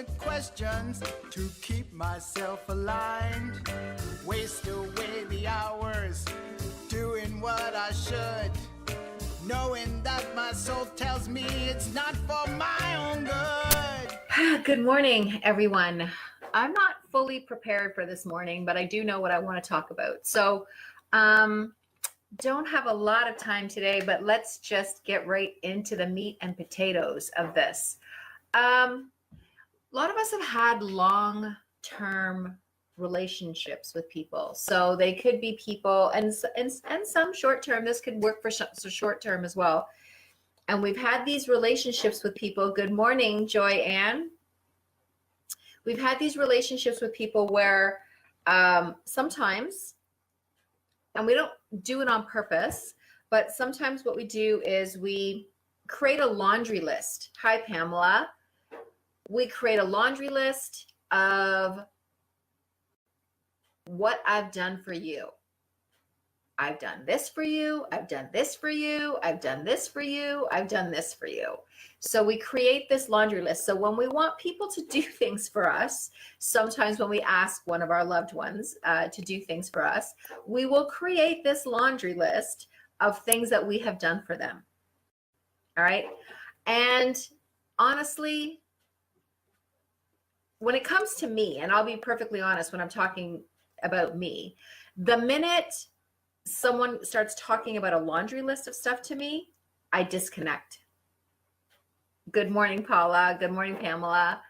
of questions to keep myself aligned. Waste away the hours doing what I should, knowing that my soul tells me it's not for my own good. Good morning, everyone. I'm not fully prepared for this morning, but I do know what I want to talk about. So, don't have a lot of time today, but let's just get right into the meat and potatoes of this. A lot of us have had long-term relationships with people. So they could be people and some short-term. This could work for short-term as well. And we've had these relationships with people. Good morning, Joy Ann. We've had these relationships with people where sometimes, and we don't do it on purpose, but sometimes what we do is we create a laundry list. Hi, Pamela. We create a laundry list of what I've done for you. I've done this for you. I've done this for you. I've done this for you. I've done this for you. So we create this laundry list. So when we want people to do things for us, sometimes when we ask one of our loved ones to do things for us, we will create this laundry list of things that we have done for them. All right. And honestly, when it comes to me, and I'll be perfectly honest when I'm talking about me, the minute someone starts talking about a laundry list of stuff to me, I disconnect. Good morning, Paula. Good morning, Pamela.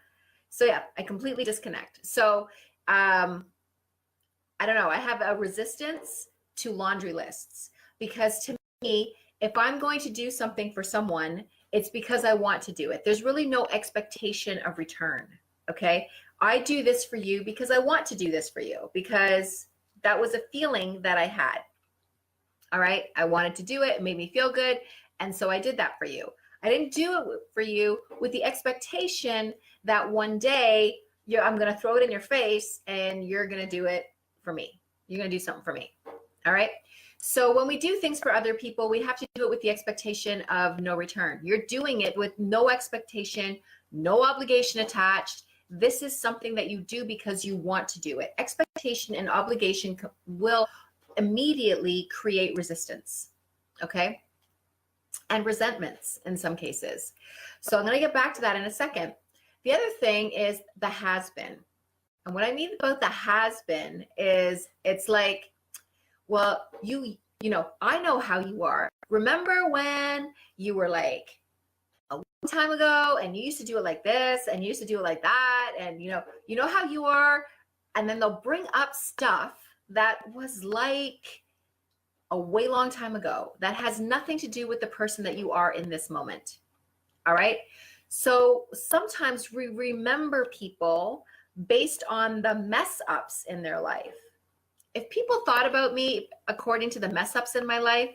So yeah, I completely disconnect. So I don't know. I have a resistance to laundry lists because to me, if I'm going to do something for someone, it's because I want to do it. There's really no expectation of return. Okay. I do this for you because I want to do this for you, because that was a feeling that I had. All right. I wanted to do it. It made me feel good. And so I did that for you. I didn't do it for you with the expectation that one day I'm going to throw it in your face and you're going to do it for me. You're going to do something for me. All right. So when we do things for other people, we have to do it with the expectation of no return. You're doing it with no expectation, no obligation attached. This is something that you do because you want to do it. Expectation and obligation will immediately create resistance, okay? And resentments in some cases. So I'm going to get back to that in a second. The other thing is the has been. And what I mean about the has been is it's like, well, you know, I know how you are. Remember when you were like a long time ago and you used to do it like this and you used to do it like that, and you know how you are. And then they'll bring up stuff that was like a way long time ago that has nothing to do with the person that you are in this moment. All right. So sometimes we remember people based on the mess ups in their life. If people thought about me according to the mess ups in my life,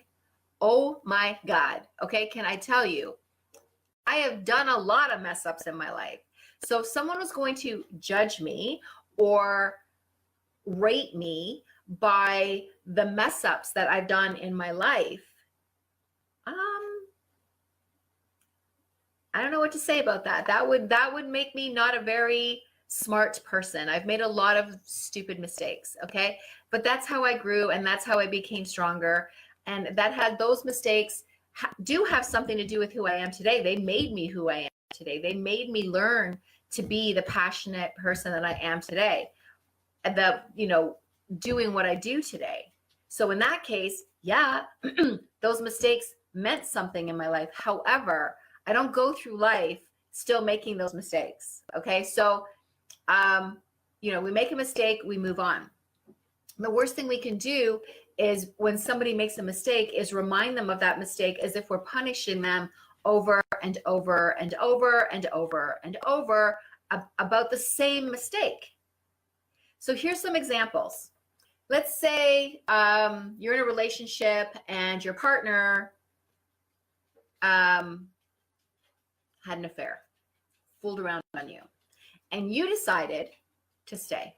oh my God. Okay. Can I tell you, I have done a lot of mess ups in my life. So if someone was going to judge me or rate me by the mess ups that I've done in my life, I don't know what to say about that. That would make me not a very smart person. I've made a lot of stupid mistakes, okay? But that's how I grew and that's how I became stronger. And that had those mistakes do have something to do with who I am today. They made me who I am today. They made me learn to be the passionate person that I am today. About, doing what I do today. So in that case, yeah, those mistakes meant something in my life. However, I don't go through life still making those mistakes. Okay. So, we make a mistake, we move on. The worst thing we can do is when somebody makes a mistake is remind them of that mistake as if we're punishing them over and over and over and over and over about the same mistake. So here's some examples. Let's say you're in a relationship and your partner had an affair, fooled around on you, and you decided to stay.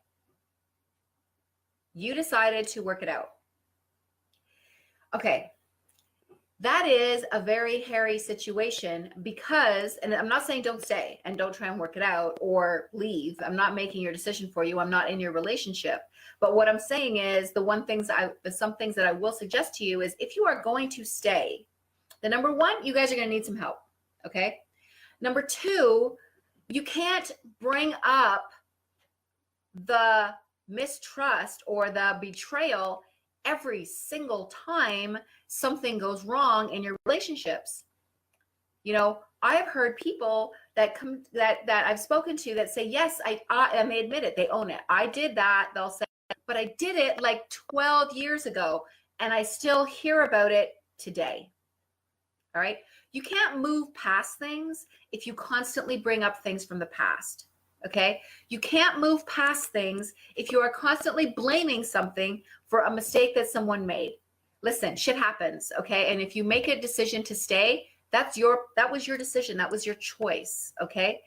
You decided to work it out. Okay, that is a very hairy situation because, and I'm not saying don't stay and don't try and work it out or leave. I'm not making your decision for you. I'm not in your relationship. But what I'm saying is some things that I will suggest to you is if you are going to stay, the number one, you guys are going to need some help. Okay. Number two, you can't bring up the mistrust or the betrayal every single time something goes wrong in your relationships. You know, I've heard people that I've spoken to that say, yes, and they admit it, they own it. I did that. They'll say, but I did it like 12 years ago and I still hear about it today. All right. You can't move past things if you constantly bring up things from the past. Okay. You can't move past things if you are constantly blaming something for a mistake that someone made. Listen, shit happens. Okay. And if you make a decision to stay, that was your decision. That was your choice. Okay.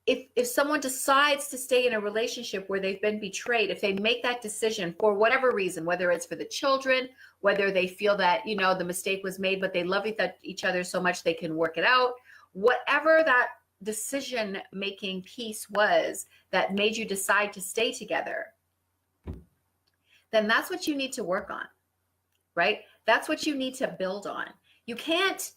If someone decides to stay in a relationship where they've been betrayed, if they make that decision for whatever reason, whether it's for the children, whether they feel that, you know, the mistake was made, but they love each other so much they can work it out, whatever that decision-making piece was that made you decide to stay together, then that's what you need to work on, right? That's what you need to build on. You can't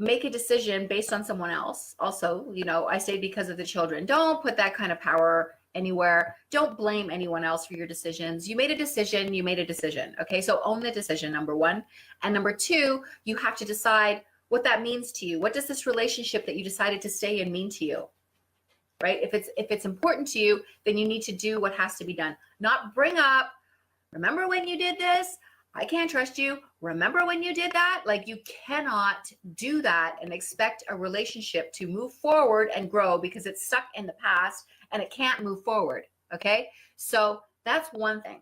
make a decision based on someone else. Also, you know, I say because of the children. Don't put that kind of power anywhere. Don't blame anyone else for your decisions. You made a decision, you made a decision. Okay, so own the decision, number one. And number two, you have to decide what that means to you. What does this relationship that you decided to stay in mean to you? Right? If it's important to you, then you need to do what has to be done. Not bring up, remember when you did this? I can't trust you. Remember when you did that? Like, you cannot do that and expect a relationship to move forward and grow because it's stuck in the past and it can't move forward. Okay. So that's one thing,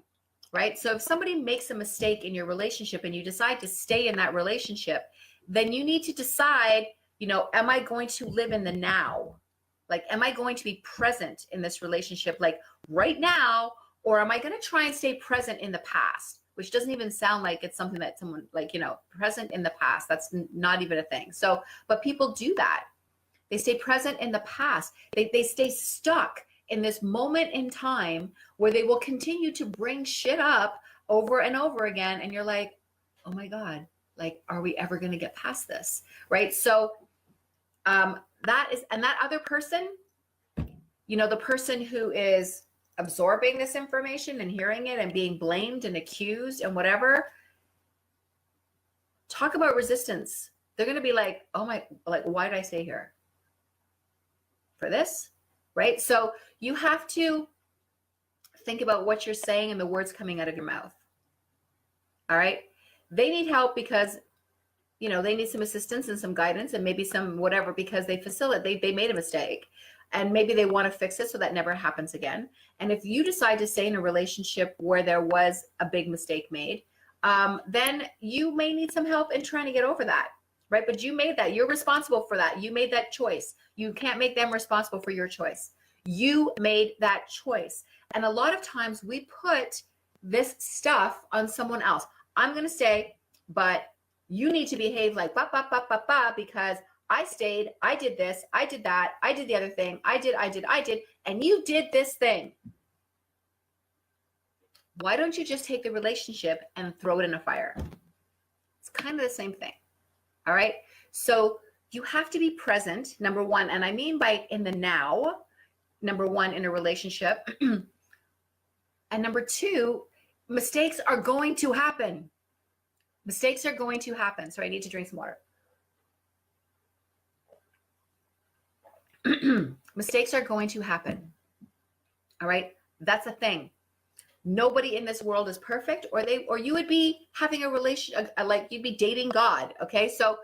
right? So if somebody makes a mistake in your relationship and you decide to stay in that relationship, then you need to decide, you know, am I going to live in the now? Like, am I going to be present in this relationship, like right now, or am I going to try and stay present in the past? Which doesn't even sound like it's something that someone, like, you know, present in the past. That's not even a thing. So, but people do that. They stay present in the past. They stay stuck in this moment in time where they will continue to bring shit up over and over again. And you're like, oh my God, like, are we ever going to get past this? Right. So that other person, you know, the person who is absorbing this information and hearing it and being blamed and accused and whatever, talk about resistance. They're going to be like, oh my, like, why did I stay here for this? Right. So you have to think about what you're saying and the words coming out of your mouth. All right. They need help because, you know, they need some assistance and some guidance and maybe some whatever, because they made a mistake. And maybe they want to fix it so that never happens again. And if you decide to stay in a relationship where there was a big mistake made, then you may need some help in trying to get over that, right? But you made that. You're responsible for that. You made that choice. You can't make them responsible for your choice. You made that choice. And a lot of times we put this stuff on someone else. I'm going to stay, but you need to behave like because I stayed, I did this, I did that, I did the other thing, I did, and you did this thing. Why don't you just take the relationship and throw it in a fire? It's kind of the same thing. All right. So you have to be present, number one. And I mean by in the now, number one, in a relationship. And number two, mistakes are going to happen. Mistakes are going to happen. So I need to drink some water. Mistakes are going to happen. All right. That's a thing. Nobody in this world is perfect, or you would be having a relation, like you'd be dating God. Okay. So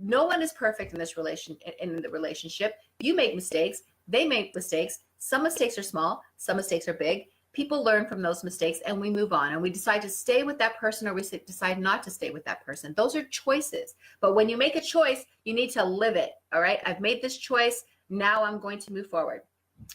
no one is perfect in the relationship. You make mistakes. They make mistakes. Some mistakes are small. Some mistakes are big. People learn from those mistakes and we move on and we decide to stay with that person or we decide not to stay with that person. Those are choices. But when you make a choice, you need to live it. All right. I've made this choice. Now I'm going to move forward.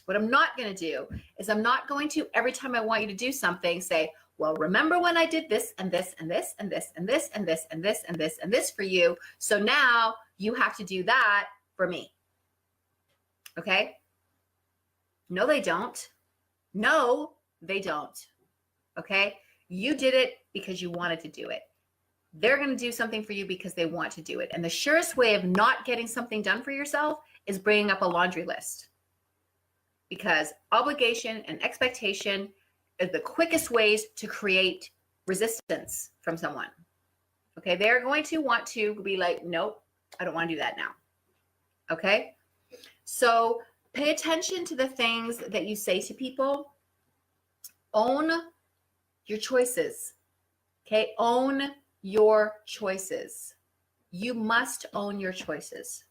What I'm not going to do is I'm not going to, every time I want you to do something, say, well, remember when I did this and this and this and this and this and this and this and this and this for you. So now you have to do that for me. Okay? No, they don't. No, they don't. Okay? You did it because you wanted to do it. They're going to do something for you because they want to do it. And the surest way of not getting something done for yourself is bringing up a laundry list. Because obligation and expectation are the quickest ways to create resistance from someone. Okay? They're going to want to be like, nope, I don't want to do that now. Okay? So pay attention to the things that you say to people. Own your choices. Okay? Own your choices. You must own your choices.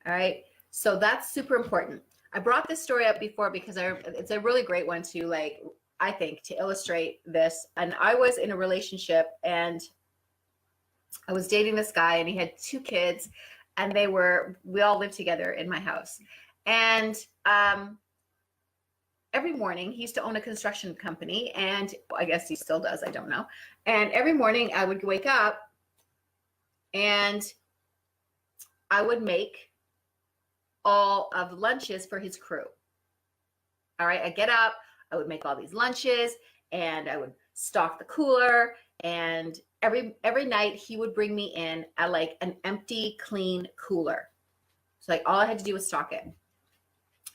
All right? So that's super important. I brought this story up before because it's a really great one to, like, I think, to illustrate this. And I was in a relationship and I was dating this guy and he had 2 kids and we all lived together in my house. And every morning he used to own a construction company, and I guess he still does, I don't know. And every morning I would wake up and I would make all of lunches for his crew. All right, I get up, I would make all these lunches and I would stock the cooler, and every night he would bring me in like an empty, clean cooler. So like all I had to do was stock it.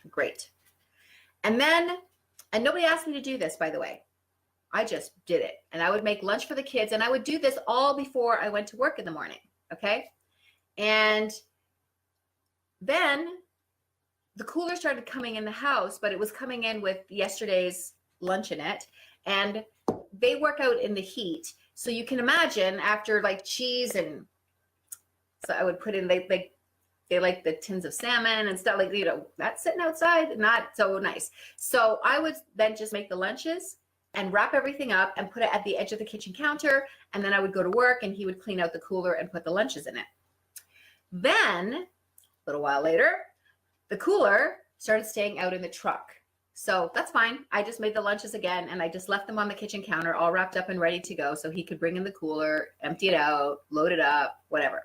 Great. And nobody asked me to do this, by the way. I just did it. And I would make lunch for the kids, and I would do this all before I went to work in the morning. Okay. And then the cooler started coming in the house, but it was coming in with yesterday's lunch in it. And they work out in the heat. So you can imagine after like cheese, and so I would put in, they like the tins of salmon and stuff, like, you know, that's sitting outside, not so nice. So I would then just make the lunches and wrap everything up and put it at the edge of the kitchen counter. And then I would go to work and he would clean out the cooler and put the lunches in it. Then a little while later, the cooler started staying out in the truck. So that's fine. I just made the lunches again and I just left them on the kitchen counter, all wrapped up and ready to go. So he could bring in the cooler, empty it out, load it up, whatever.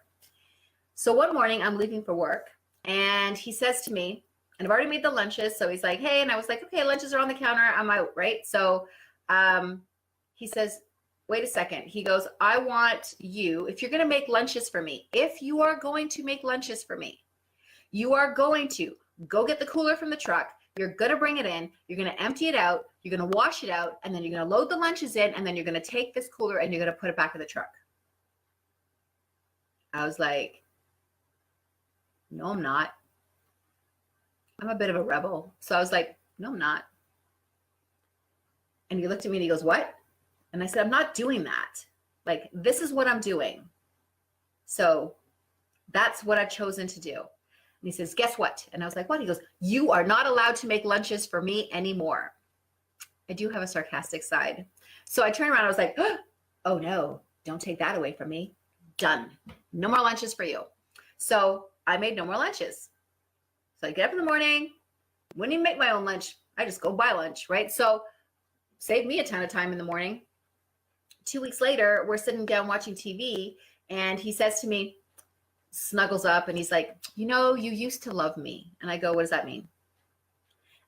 So one morning I'm leaving for work and he says to me, and I've already made the lunches. So he's like, hey, and I was like, okay, lunches are on the counter. I'm out, right? So he says, wait a second. He goes, I want you, if you're going to make lunches for me, if you are going to make lunches for me, you are going to go get the cooler from the truck. You're going to bring it in. You're going to empty it out. You're going to wash it out. And then you're going to load the lunches in. And then you're going to take this cooler and you're going to put it back in the truck. I was like, no, I'm not. I'm a bit of a rebel. So I was like, no, I'm not. And he looked at me and he goes, what? And I said, I'm not doing that. Like, this is what I'm doing. So that's what I've chosen to do. And he says, guess what? And I was like, what? He goes, you are not allowed to make lunches for me anymore. I do have a sarcastic side. So I turned around. I was like, oh no, don't take that away from me. Done. No more lunches for you. So I made no more lunches. So I get up in the morning, wouldn't even make my own lunch. I just go buy lunch, right? So saved me a ton of time in the morning. 2 weeks later, we're sitting down watching TV and he says to me, snuggles up and he's like, you know, you used to love me. And I go, what does that mean?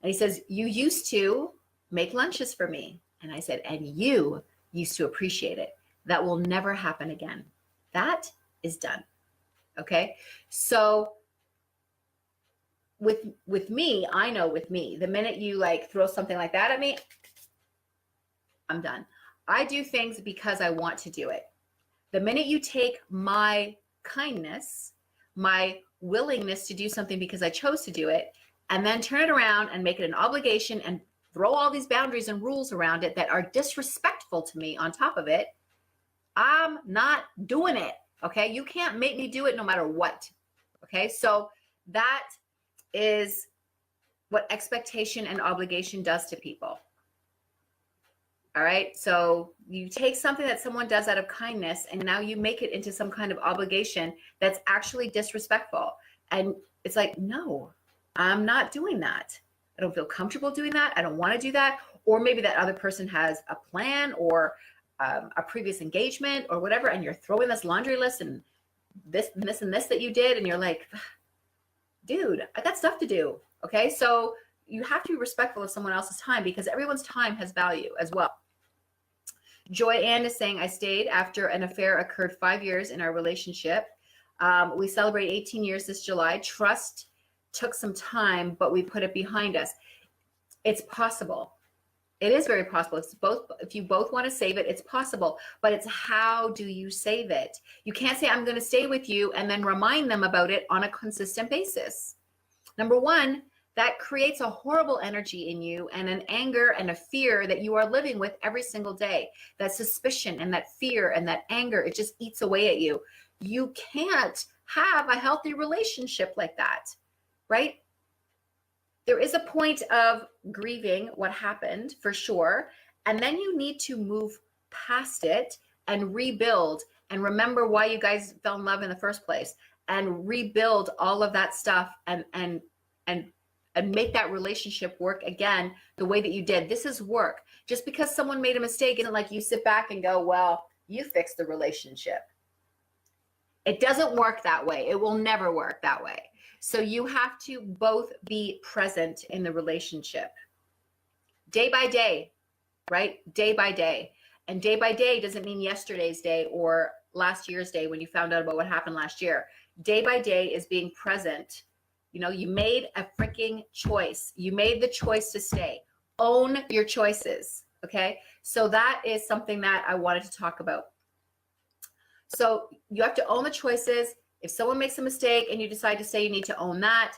And he says, you used to make lunches for me. And I said, and you used to appreciate it. That will never happen again. That is done. Okay. So with me, I know with me, the minute you like throw something like that at me, I'm done. I do things because I want to do it. The minute you take my kindness, my willingness to do something because I chose to do it, and then turn it around and make it an obligation and throw all these boundaries and rules around it that are disrespectful to me on top of it, I'm not doing it. Okay. You can't make me do it no matter what. Okay. So that is what expectation and obligation does to people. All right. So you take something that someone does out of kindness and now you make it into some kind of obligation that's actually disrespectful. And it's like, no, I'm not doing that. I don't feel comfortable doing that. I don't want to do that. or maybe that other person has a plan or a previous engagement or whatever, and you're throwing this laundry list and this and this and this that you did, and you're like, dude, I got stuff to do. Okay, so you have to be respectful of someone else's time, because everyone's time has value as well. Joy Ann is saying, I stayed after an affair occurred 5 years in our relationship. We celebrate 18 years this July. Trust took some time, but we put it behind us. It's possible. It is very possible. It's both. If you both want to save it, it's possible. But it's how do you save it? You can't say, I'm going to stay with you and then remind them about it on a consistent basis. Number one, that creates a horrible energy in you and an anger and a fear that you are living with every single day. That suspicion and that fear and that anger, it just eats away at you. You can't have a healthy relationship like that, right? There is a point of grieving what happened for sure. And then you need to move past it and rebuild and remember why you guys fell in love in the first place, and rebuild all of that stuff and make that relationship work again the way that you did. This is work. Just because someone made a mistake isn't like you sit back and go, well, you fixed the relationship. It doesn't work that way. It will never work that way. So you have to both be present in the relationship day by day, right? Day by day. And day by day doesn't mean yesterday's day or last year's day when you found out about what happened last year. Day by day is being present. You know, you made a freaking choice. You made the choice to stay. Own your choices, okay? So that is something that I wanted to talk about. So you have to own the choices. If someone makes a mistake and you decide to stay, you need to own that.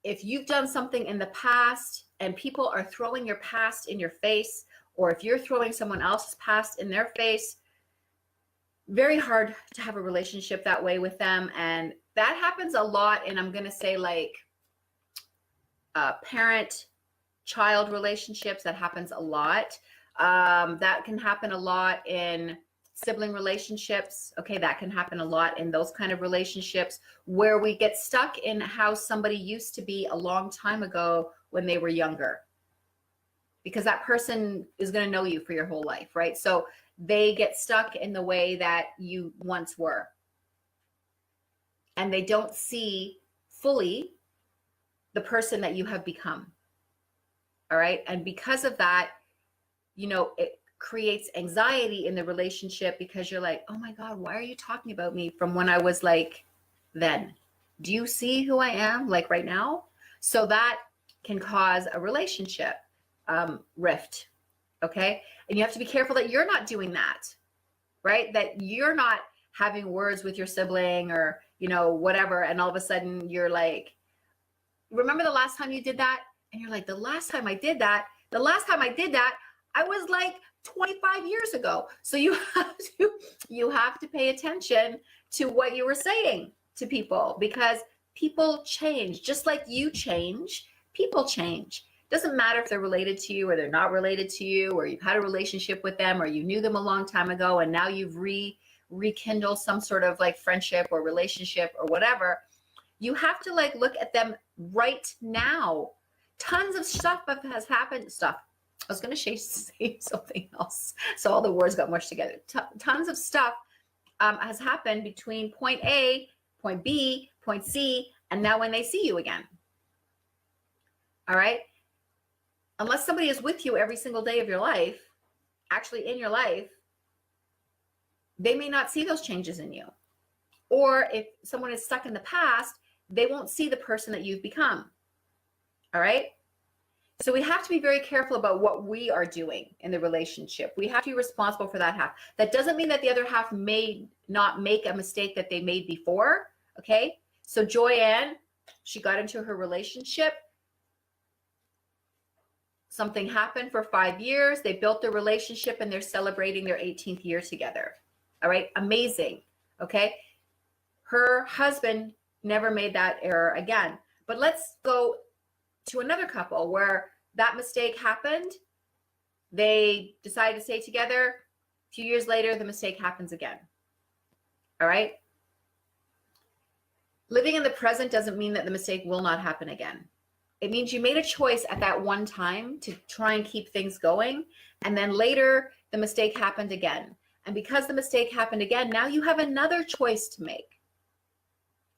If you've done something in the past and people are throwing your past in your face, or if you're throwing someone else's past in their face, very hard to have a relationship that way with them. And that happens a lot. And I'm going to say like parent-child relationships, that happens a lot. That can happen a lot in sibling relationships. Okay, that can happen a lot in those kind of relationships where we get stuck in how somebody used to be a long time ago when they were younger, because that person is going to know you for your whole life, right? So they get stuck in the way that you once were, and they don't see fully the person that you have become. All right. And because of that, you know, it creates anxiety in the relationship, because you're like, oh my God, why are you talking about me from when I was like then? Do you see who I am like right now? So that can cause a relationship rift. Okay. And you have to be careful that you're not doing that, right? That you're not having words with your sibling or, you know, whatever. And all of a sudden you're like, remember the last time you did that? And you're like, the last time I did that, I was like 25 years ago. So you have to pay attention to what you were saying to people, because people change. Just like you change, people change. Doesn't matter if they're related to you or they're not related to you, or you've had a relationship with them, or you knew them a long time ago and now you've rekindled some sort of like friendship or relationship or whatever. You have to like look at them right now. Tons of stuff has happened. I was going to say something else, so all the words got mushed together. Tons of stuff has happened between point A, point B, point C, and now when they see you again. All right? Unless somebody is with you every single day of your life, actually in your life, they may not see those changes in you. Or if someone is stuck in the past, they won't see the person that you've become. All right? So we have to be very careful about what we are doing in the relationship. We have to be responsible for that half. That doesn't mean that the other half may not make a mistake that they made before. Okay. So Joyanne, she got into her relationship. Something happened for 5 years. They built their relationship and they're celebrating their 18th year together. All right. Amazing. Okay. Her husband never made that error again. But let's go to another couple where that mistake happened. They decided to stay together. A few years later, the mistake happens again. All right. Living in the present doesn't mean that the mistake will not happen again. It means you made a choice at that one time to try and keep things going. And then later, the mistake happened again. And because the mistake happened again, now you have another choice to make.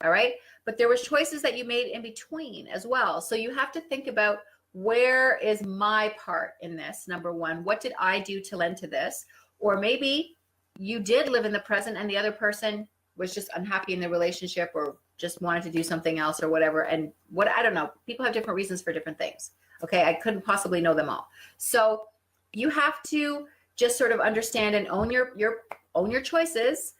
All right. But there was choices that you made in between as well. So you have to think about, where is my part in this? Number one, what did I do to lend to this? Or maybe you did live in the present and the other person was just unhappy in the relationship or just wanted to do something else or whatever. And what, I don't know, people have different reasons for different things. Okay. I couldn't possibly know them all. So you have to just sort of understand and own your choices.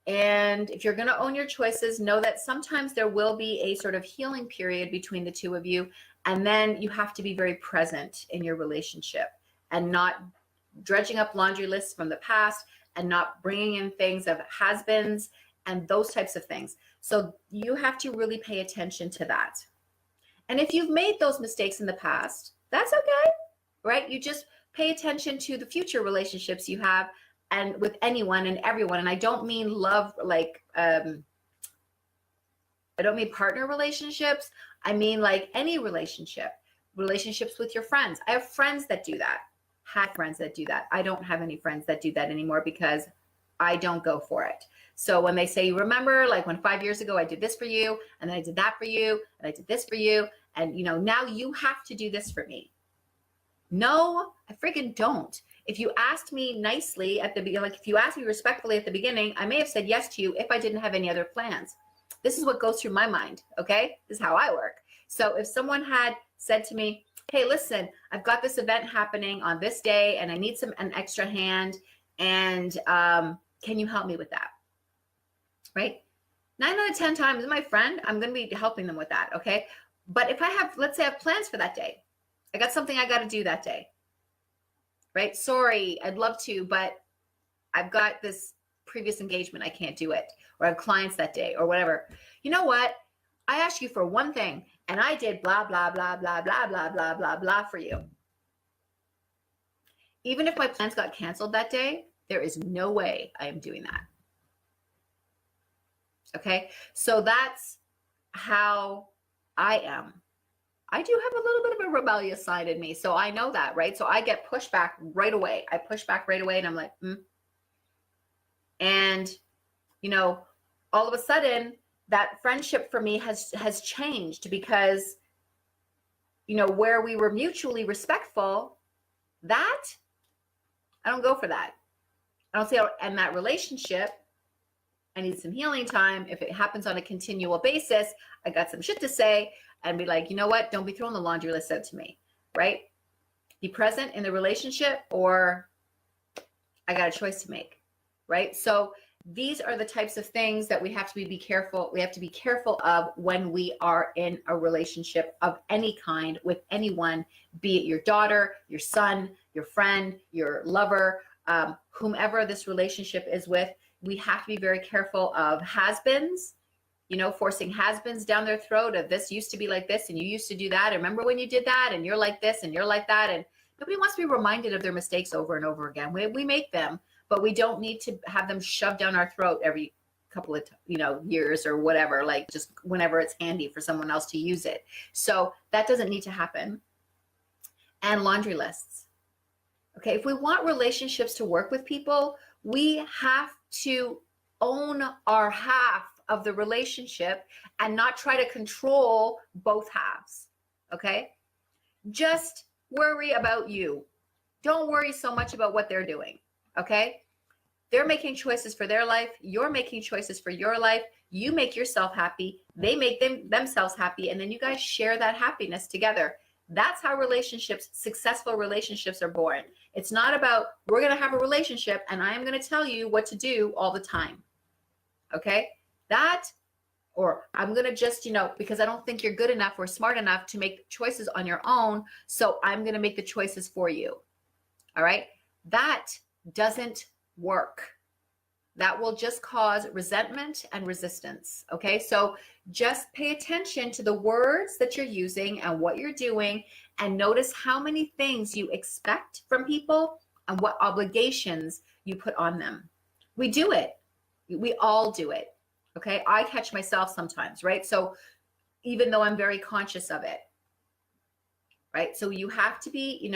And if you're going to own your choices, know that sometimes there will be a sort of healing period between the two of you. And then you have to be very present in your relationship and not dredging up laundry lists from the past and not bringing in things of has-beens and those types of things. So you have to really pay attention to that. And if you've made those mistakes in the past, that's okay, right? You just pay attention to the future relationships you have and with anyone and everyone. And I don't mean love, like, I don't mean partner relationships. I mean like any relationships with your friends. I have friends that do that, had friends that do that. I don't have any friends that do that anymore because I don't go for it. So when they say, remember, like when 5 years ago I did this for you, and then I did that for you, and I did this for you, and now you have to do this for me. No, I freaking don't. If you asked me nicely at the beginning, like if you asked me respectfully at the beginning, I may have said yes to you if I didn't have any other plans. This is what goes through my mind, okay? This is how I work. So if someone had said to me, hey, listen, I've got this event happening on this day and I need an extra hand, and can you help me with that? Right? 9 out of 10 times, my friend, I'm going to be helping them with that, okay? But if I have, let's say I have plans for that day, I got something I got to do that day, right? Sorry, I'd love to, but I've got this previous engagement, I can't do it, or I have clients that day or whatever. You know what? I asked you for one thing and I did blah, blah, blah, blah, blah, blah, blah, blah, blah for you. Even if my plans got canceled that day, there is no way I am doing that. Okay. So that's how I am. I do have a little bit of a rebellious side in me. So I know that, right? So I get pushback right away. I push back right away and I'm like, And, all of a sudden that friendship for me has changed because, where we were mutually respectful, that I don't go for that. I don't see how, and that relationship, I need some healing time. If it happens on a continual basis, I got some shit to say and be like, you know what? Don't be throwing the laundry list out to me, right? Be present in the relationship, or I got a choice to make, right? So these are the types of things that we have to be careful. We have to be careful of when we are in a relationship of any kind with anyone, be it your daughter, your son, your friend, your lover, whomever this relationship is with. We have to be very careful of has-beens, forcing has-beens down their throat of this used to be like this and you used to do that. And remember when you did that and you're like this and you're like that. And nobody wants to be reminded of their mistakes over and over again. We make them, but we don't need to have them shoved down our throat every couple of, years or whatever, like just whenever it's handy for someone else to use it. So that doesn't need to happen. And laundry lists. Okay. If we want relationships to work with people, we have to own our half of the relationship and not try to control both halves. Okay. Just worry about you. Don't worry so much about what they're doing. Okay. They're making choices for their life. You're making choices for your life. You make yourself happy. They make themselves happy. And then you guys share that happiness together. That's how successful relationships are born. It's not about, we're going to have a relationship and I am going to tell you what to do all the time. Okay. Or I'm going to just, because I don't think you're good enough or smart enough to make choices on your own. So I'm going to make the choices for you. All right. That doesn't work. That will just cause resentment and resistance. Okay. So just pay attention to the words that you're using and what you're doing, and notice how many things you expect from people and what obligations you put on them. We do it. We all do it. Okay. I catch myself sometimes, right? So even though I'm very conscious of it, right? So you have to be,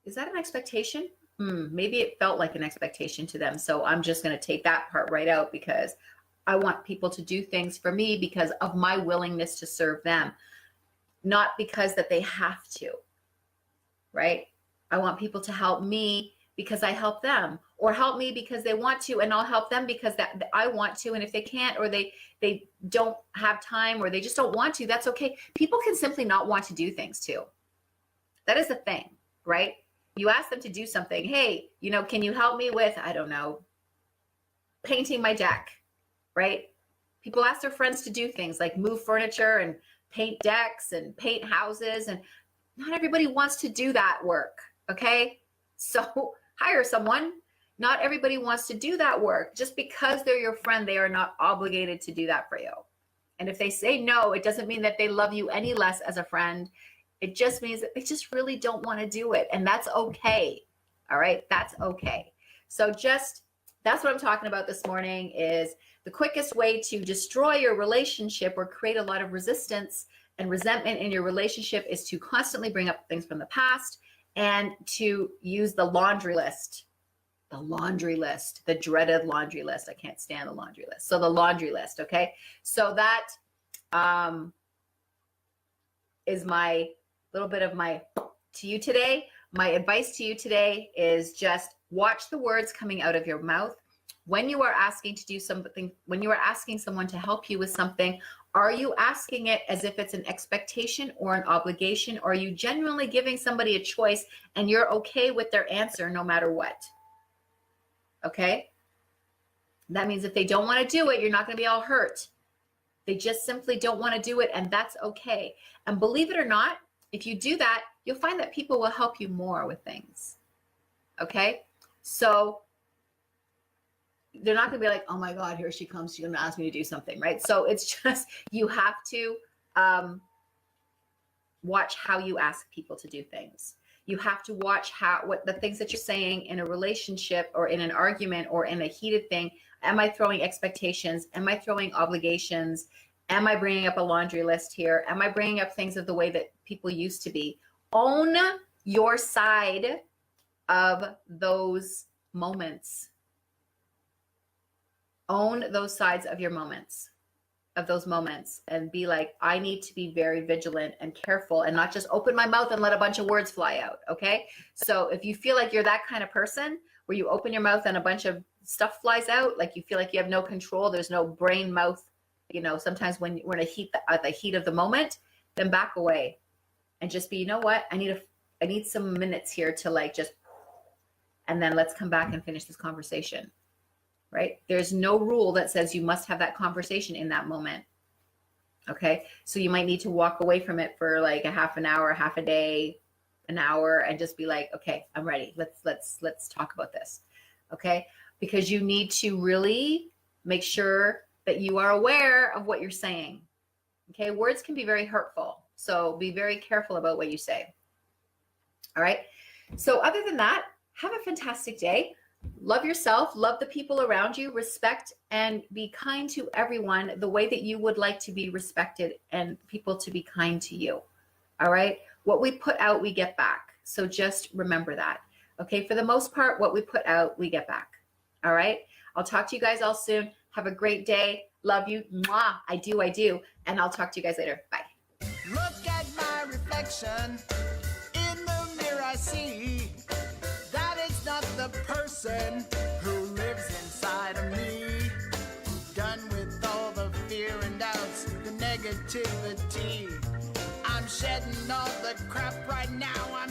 is that an expectation? Maybe it felt like an expectation to them. So I'm just going to take that part right out, because I want people to do things for me because of my willingness to serve them, not because that they have to, right? I want people to help me because I help them, or help me because they want to, and I'll help them because that I want to. And if they can't, or they don't have time, or they just don't want to, that's okay. People can simply not want to do things too. That is the thing, right? You ask them to do something. Hey, can you help me with, I don't know, painting my deck, right? People ask their friends to do things like move furniture and paint decks and paint houses, and not everybody wants to do that work, okay? So hire someone. Not everybody wants to do that work. Just because they're your friend, they are not obligated to do that for you. And if they say no, it doesn't mean that they love you any less as a friend. It just means that they just really don't want to do it. And that's okay. All right. That's okay. So that's what I'm talking about this morning, is the quickest way to destroy your relationship or create a lot of resistance and resentment in your relationship is to constantly bring up things from the past and to use the laundry list. The laundry list, the dreaded laundry list. I can't stand the laundry list. So the laundry list. Okay. So that is my little bit of my to you today. My advice to you today is just watch the words coming out of your mouth. When you are asking to do something, when you are asking someone to help you with something, are you asking it as if it's an expectation or an obligation? Or are you genuinely giving somebody a choice and you're okay with their answer no matter what? Okay? That means if they don't want to do it, you're not going to be all hurt. They just simply don't want to do it, and that's okay. And believe it or not, if you do that, you'll find that people will help you more with things. Okay? So they're not going to be like, oh my God, here she comes. She's going to ask me to do something, right? So it's just, you have to watch how you ask people to do things. You have to watch what the things that you're saying in a relationship or in an argument or in a heated thing. Am I throwing expectations? Am I throwing obligations? Am I bringing up a laundry list here? Am I bringing up things of the way that people used to be? Own your side of those moments. Own those sides of your moments, of those moments, and be like, I need to be very vigilant and careful and not just open my mouth and let a bunch of words fly out. Okay. So if you feel like you're that kind of person where you open your mouth and a bunch of stuff flies out, like you feel like you have no control, there's no brain mouth, sometimes when we're in at the heat of the moment, then back away and just be, you know what? I need some minutes here to and then let's come back and finish this conversation. Right? There's no rule that says you must have that conversation in that moment. Okay. So you might need to walk away from it for like a half an hour, half a day, an hour, and just be like, okay, I'm ready. Let's talk about this. Okay. Because you need to really make sure that you are aware of what you're saying. Okay. Words can be very hurtful. So be very careful about what you say. All right. So other than that, have a fantastic day. Love yourself, love the people around you, respect and be kind to everyone the way that you would like to be respected and people to be kind to you. All right. What we put out, we get back. So just remember that. Okay. For the most part, what we put out, we get back. All right. I'll talk to you guys all soon. Have a great day. Love you. Mwah. I do. And I'll talk to you guys later. Bye. Look at my reflection in the mirror. I see that it's not the person who lives inside of me. Done with all the fear and doubts, the negativity. I'm shedding all the crap right now. I'm